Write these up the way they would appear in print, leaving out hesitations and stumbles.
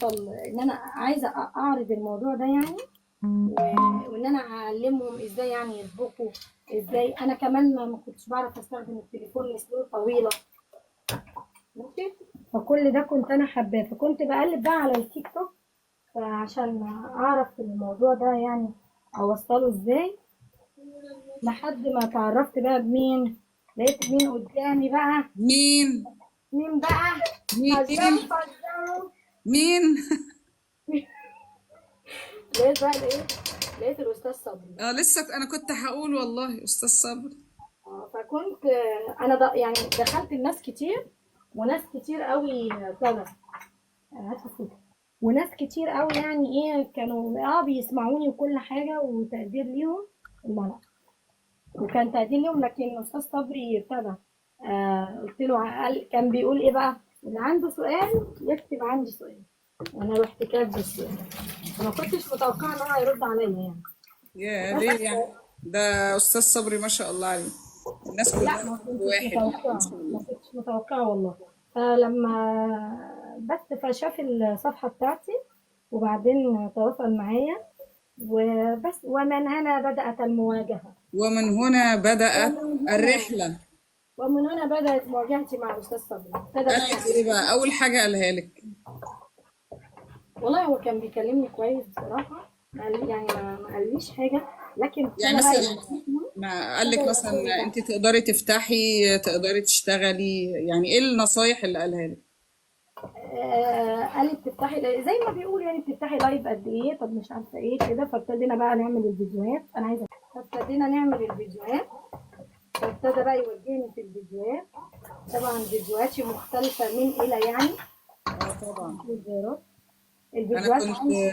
ان انا عايزه اعرض الموضوع ده يعني، وان انا اعلمهم ازاي يعني يطبخوا. ازاي انا كمان ما كنتش بعرف استخدم التليفون لسنين طويله. ماشي. فكل ده كنت انا حباه، فكنت بقلب بقى على التيك توك عشان اعرف الموضوع ده يعني اوصله ازاي. لحد ما اتعرفت بقى بمين، لقيت مين قدامي بقى. مين؟ مين بقى؟ مين؟ فزروا. مين؟ لقيت الاستاذ صبري. لسه انا كنت هقول والله استاذ صبري. فكنت انا يعني دخلت الناس كتير، وناس كتير قوي طلع وناس كتير قوي يعني ايه كانوا بيسمعوني وكل حاجه وتقدير ليهم. لا، وكان تقدير ليهم، لكن استاذ صبري ابتدى. قلت له كان بيقول ايه بقى؟ اللي عنده سؤال يكتب عندي سؤال. وانا رحت كاتبه السؤال. ما كنتش متوقعه ان هو هيرد عليا يعني. يا بس ليه يعني؟ ده استاذ صبري ما شاء الله عليه، الناس لا، كلها ما كنتش واحد ما متوقعه، شاء ما الله. كنتش متوقعه والله. فلما بس فشاف الصفحه بتاعتي، وبعدين تواصل معايا وبس. ومن هنا بدأت المواجهة. ومن هنا بدأت ومن هنا الرحلة. ومن هنا بدأت مواجهتي مع الأستاذ صبري. ابتدى قال بقى لك ايه بقى اول حاجة قالها لك؟ والله هو كان بيكلمني كويس بصراحة. يعني ما قاليش حاجة، لكن يعني ابتدى بقى مثلا ما قال لك مثلا يقول لي بقى. انت تقدري تفتحي، تقدري تشتغلي، يعني ايه النصايح اللي قالها لك؟ قال لي بتفتحي زي ما بيقول يعني بتفتحي لايف قد ايه، طب مش عارفه ايه كده. فابتدينا بقى نعمل الفيديوهات. انا عايزه فابتدينا نعمل الفيديوهات. فابتدى بقى يوجهني في الفيديوهات. طبعا فيديوهاتي مختلفه من الى يعني. اه طبعا. انا الفيديوهات كنت عندي.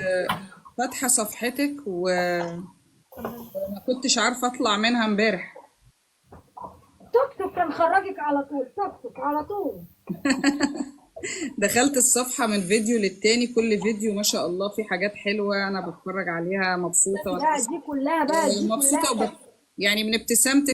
فاتحة صفحتك وما كنتش عارفة اطلع منها امبارح. توك توك كان خرجك على طول، توك توك على طول. دخلت الصفحة من فيديو للتاني، كل فيديو ما شاء الله في حاجات حلوة أنا بتفرج عليها مبسوطة وأنا لا، دي كلها بقى، دي مبسوطة كلها كانت يعني من ابتسامتك